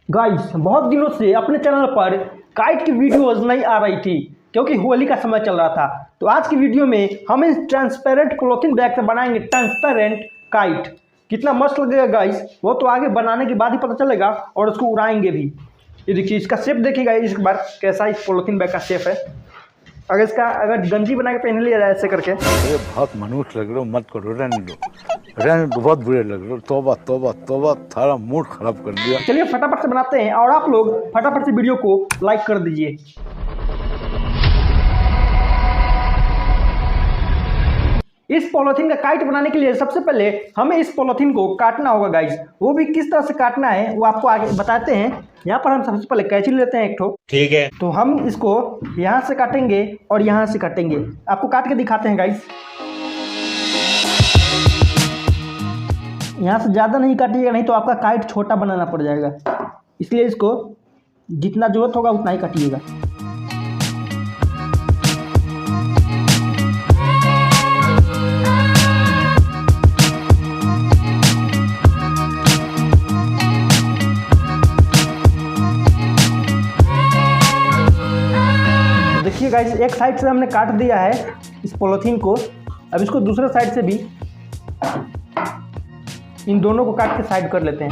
Guys बहुत दिनों से अपने चैनल पर काइट की वीडियोस नहीं आ रही थी क्योंकि होली का समय चल रहा था। तो आज की वीडियो में हम इस ट्रांसपेरेंट क्लॉथिंग बैग से बनाएंगे ट्रांसपेरेंट काइट। कितना मस्त लगेगा गाइस, वो तो आगे बनाने के बाद ही पता चलेगा और उसको उड़ाएंगे भी। ये देखिए इसका शेप देखिएगा इस बार कैसा इस पॉलिथीन बैग का शेप है। अगर गंजी बना के पहन लिया जाए ऐसे करके। ये बहुत मनुष्य लग रहे हो, मत करो, रहने दो, बहुत बुरे लग रहे हो। तौबा तौबा तौबा, थारा मूड खराब कर दिया। चलिए फटाफट से बनाते हैं और आप लोग फटाफट से वीडियो को लाइक कर दीजिए। इस पॉलिथीन का काइट बनाने के लिए सबसे पहले हमें इस पॉलिथीन को काटना होगा गाइस। वो भी किस तरह से काटना है वो आपको आगे बताते हैं। यहाँ पर हम सबसे पहले कैंची लेते हैं एक ठो। ठीक है, तो हम इसको यहाँ से काटेंगे और यहाँ से काटेंगे। आपको काट के दिखाते हैं गाइस। यहाँ से ज़्यादा नहीं काटिएगा, नहीं तो आपका काइट छोटा बनाना पड़ जाएगा। इसलिए इसको जितना जरूरत होगा उतना ही काटिएगा। देखिए गाइस, एक साइड से हमने काट दिया है इस पॉलिथीन को। अब इसको दूसरे साइड से भी इन दोनों को काट के साइड कर लेते हैं।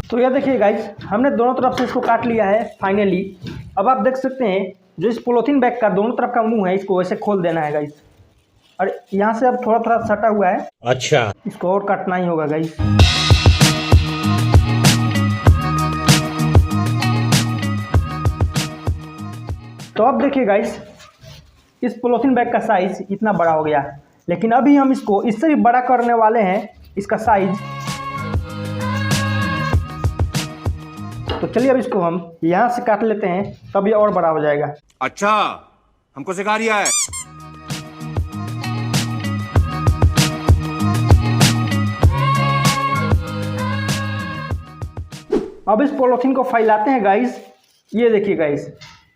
तो यह देखिए गाइस, हमने दोनों तरफ से इसको काट लिया है फाइनली। अब आप देख सकते हैं जो इस पॉलिथीन बैग का दोनों तरफ का मुंह है, इसको ऐसे खोल देना है गाइस। और यहाँ से अब थोड़ा थोड़ा सटा हुआ है। अच्छा, इसको और काटना ही होगा गाइस। तो अब देखिए गाइस, इस पॉलिथीन बैग का साइज इतना बड़ा हो गया, लेकिन अभी हम इसको इससे भी बड़ा करने वाले हैं इसका साइज। तो चलिए अब इसको हम यहाँ से काट लेते हैं, तब ये और बड़ा हो जाएगा। अच्छा, हमको सिखा रिया है। अब इस पॉलिथीन को फैलाते हैं गाइस। ये देखिए गाइस,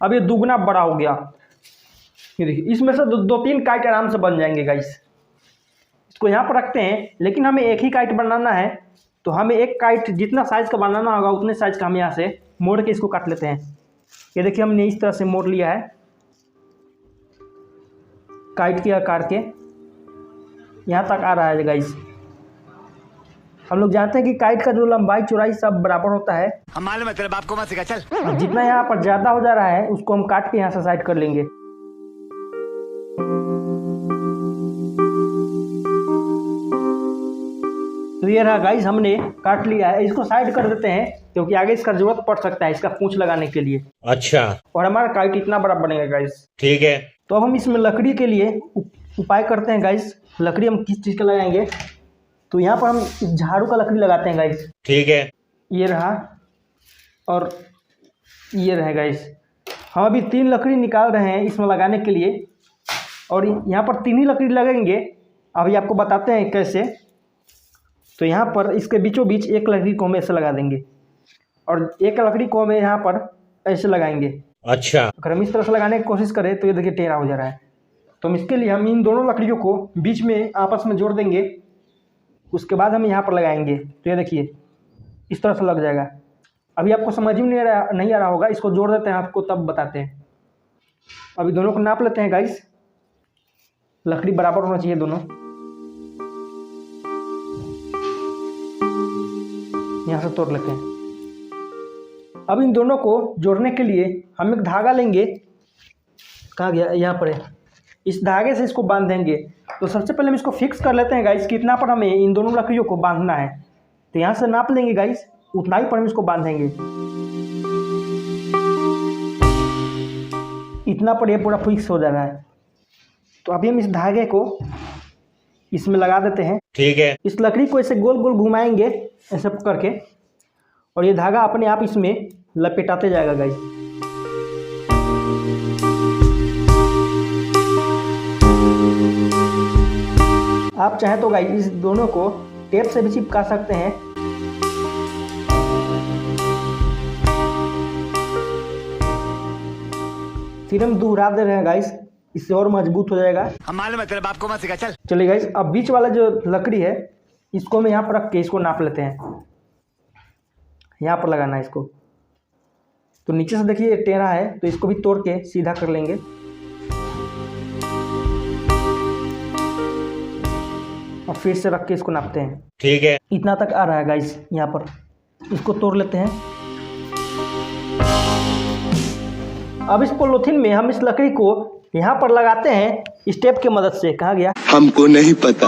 अब ये दुगना बड़ा हो गया। ये देखिए, इसमें से दो तीन काइट आराम से बन जाएंगे गाइस। इसको यहाँ पर रखते हैं, लेकिन हमें एक ही काइट बनाना है। तो हमें एक काइट जितना साइज़ का बनाना होगा उतने साइज़ का हम यहाँ से मोड़ के इसको काट लेते हैं। ये देखिए, हमने इस तरह से मोड़ लिया है काइट के आकार के। यहाँ तक आ रहा है गाइस। हम लोग जानते हैं कि काइट का जो लंबाई चौड़ाई सब बराबर होता है। हम मालूम है, तेरे बाप को मत सिखा, चल। जितना यहाँ पर ज़्यादा हो जा रहा है उसको हम काट के यहाँ से साइड कर लेंगे। तो ये रहा गाइस, हमने काट लिया है। इसको साइड कर देते हैं क्योंकि आगे इसका जरूरत पड़ सकता है इसका पूंछ लगाने के लिए। अच्छा, और हमारा काइट इतना बड़ा बनेगा गाइस। ठीक है, तो अब हम इसमें लकड़ी के लिए उपाय करते हैं गाइस। लकड़ी हम किस चीज़ का लगाएंगे, तो यहाँ पर हम इस झाड़ू का लकड़ी लगाते हैं गाइस। ठीक है, ये रहा और ये रहे गाइस। हम अभी 3 लकड़ी निकाल रहे हैं इसमें लगाने के लिए, और यहाँ पर 3 ही लकड़ी लगेंगे। अभी आपको बताते हैं कैसे। तो यहाँ पर इसके बीचों बीच एक लकड़ी को हम ऐसे लगा देंगे और एक लकड़ी को हम यहाँ पर ऐसे लगाएंगे। अच्छा, अगर हम इस तरह से लगाने की कोशिश करें तो ये देखिए टेढ़ा हो जा रहा है। तो हम इसके लिए हम इन दोनों लकड़ियों को बीच में आपस में जोड़ देंगे। उसके बाद हम यहाँ पर लगाएंगे। तो ये देखिए इस तरह से लग जाएगा। अभी आपको समझ में नहीं आ रहा होगा, इसको जोड़ देते हैं आपको तब बताते हैं। अभी दोनों को नाप लेते हैं गाइस। लकड़ी बराबर होना चाहिए दोनों। यहाँ से तोड़ लेते हैं। अब इन दोनों को जोड़ने के लिए हम एक धागा लेंगे। कहाँ गया, यहाँ पर है। इस धागे से इसको बांध देंगे। तो सबसे पहले हम इसको फिक्स कर लेते हैं गाइस, कितना पर हमें इन दोनों लकड़ियों को बांधना है। तो यहाँ से नाप लेंगे गाइस, उतना ही पर हम इसको बांधेंगे। इतना पर ये पूरा फिक्स हो जा रहा है। तो अभी हम इस धागे को इसमें लगा देते हैं। ठीक है, इस लकड़ी को ऐसे गोल गोल घुमाएंगे ऐसे करके, और ये धागा अपने आप इसमें लपेटाते जाएगा गाइस। आप चाहे तो गाइस इस दोनों को टेप से भी चिपका सकते हैं। फिर हम दोहरा दे रहे हैं गाइस, इससे और मजबूत हो जाएगा। हम मालूम है तेरे बाप को मत सिखा, चल। चलिए गाइस, अब बीच वाला जो लकड़ी है इसको हम यहाँ पर रख के इसको नाप लेते हैं। यहाँ पर लगाना है इसको। तो नीचे से देखिए टेढ़ा है, तो इसको भी तोड़ के सीधा कर लेंगे। और फिर से रख के इसको नापते हैं। ठीक है। इतना तक आ रहा है गाइस। यहाँ पर इसको तोड़ लेते हैं। अब इस पॉलीथिन में हम इस लकड़ी को यहाँ पर लगाते हैं स्टेप की मदद से। कहाँ गया? हमको नहीं पता।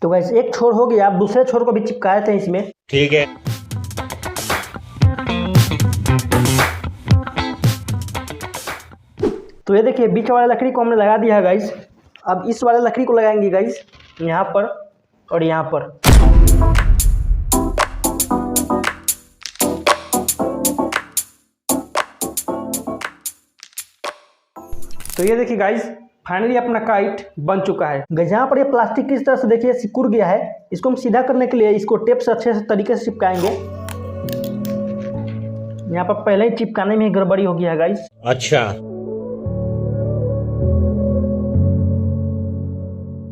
तो गाइस एक छोर हो गया, आप दूसरे छोर को भी चिपकाए थे इसमें। ठीक है। तो ये देखिए बीच वाले लकड़ी को हमने लगा दिया है गाइस। अब इस वाले लकड़ी को लगाएंगे गाइस यहाँ पर और यहाँ पर। तो ये देखिए गाइस, फाइनली अपना काइट बन चुका है। यहाँ पर ये प्लास्टिक किस तरह से देखिए सिकुड़ गया है। इसको हम सीधा करने के लिए इसको टेप से अच्छे से तरीके से चिपकाएंगे। यहाँ पर पहले ही चिपकाने में गड़बड़ी हो गया है गाइस। अच्छा।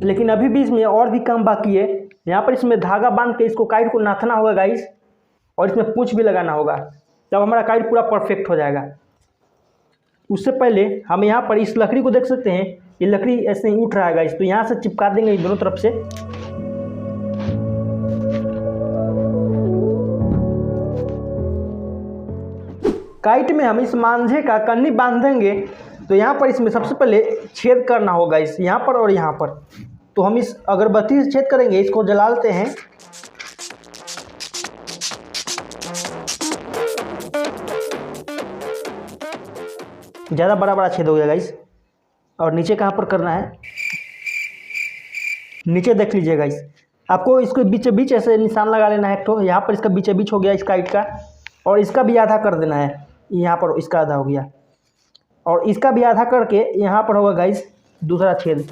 लेकिन अभी भी इसमें और भी काम बाकी है। यहाँ पर इसमें धागा बांध के इसको काइट को नाथना होगा गाइस, और इसमें पूंछ भी लगाना होगा, तब हमारा काइट पूरा परफेक्ट हो जाएगा। उससे पहले हम यहाँ पर इस लकड़ी को देख सकते हैं, ये लकड़ी ऐसे ही उठ रहा है गाइस। तो यहाँ से चिपका देंगे दोनों तरफ से। काइट में हम इस मांझे का कन्नी बांध देंगे। तो यहाँ पर इसमें सबसे पहले छेद करना होगा इस यहाँ पर और यहाँ पर। तो हम इस अगरबत्ती से छेद करेंगे, इसको जला लेते हैं। ज़्यादा बड़ा बड़ा छेद हो गया गाइस। और नीचे कहाँ पर करना है, नीचे देख लीजिए गाइस। आपको इसको बीचे बीच ऐसे निशान लगा लेना है। तो यहाँ पर इसका बीचे बीच हो गया इस काइट का, और इसका भी आधा कर देना है। यहाँ पर इसका आधा हो गया, और इसका भी आधा करके यहाँ पर होगा गाइस दूसरा छेद।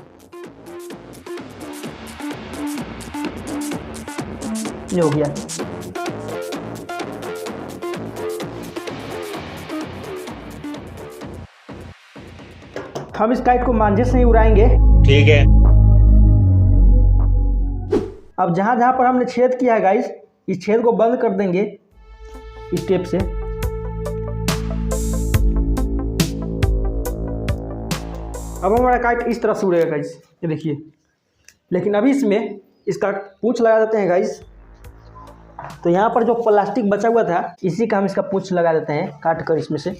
ये हो गया। हम इस काइट को मांझे से ही उड़ाएंगे। ठीक है। अब जहाँ जहाँ पर हमने छेद किया है गाइस, इस छेद को बंद कर देंगे इस टेप से। अब हमारा काइट इस तरह से उड़ेगा गाइस, ये देखिए। लेकिन अभी इसमें इसका पूंछ लगा देते हैं गाइस। तो यहाँ पर जो प्लास्टिक बचा हुआ था, इसी का हम इसका पूंछ लगा देते हैं काट कर इसमें से।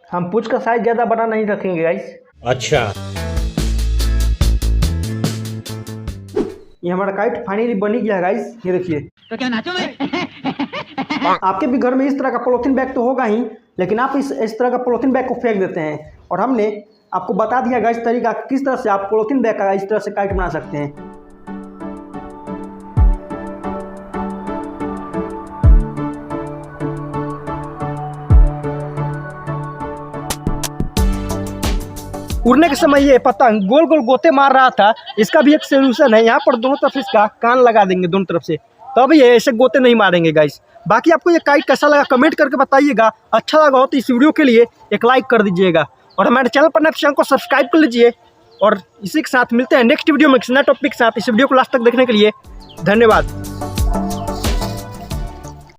हम पूंछ का साइज ज़्यादा बड़ा नहीं रखेंगे गाइस। अच्छा। ये हमारा काइट फाइनली बन ही गया है गाइस, ये देखिए। तो क्या नाचो मैं? आपके भी घर में इस तरह का पॉलीथीन बैग तो होगा ही, लेकिन आप इस तरह का पॉलीथीन बैग को फेंक देते हैं। और हमने आपको बता दिया गाइस तरीका किस तरह से आप पॉलीथीन बैग का इस तरह से काइट बना सकते हैं। उड़ने के समय ये पतंग गोल गोल गोते मार रहा था। इसका भी एक सोल्यूशन है, यहाँ पर दोनों तरफ इसका कान लगा देंगे दोनों तरफ से, तब ये ऐसे गोते नहीं मारेंगे गाइस। बाकी आपको ये काइट कैसा लगा कमेंट करके बताइएगा। अच्छा लगा हो तो इस वीडियो के लिए एक लाइक कर दीजिएगा, और हमारे चैनल पर नए चैनल को सब्सक्राइब कर लीजिए। और इसी के साथ मिलते हैं नेक्स्ट वीडियो में किसी नए टॉपिक के साथ। इस वीडियो को लास्ट तक देखने के लिए धन्यवाद।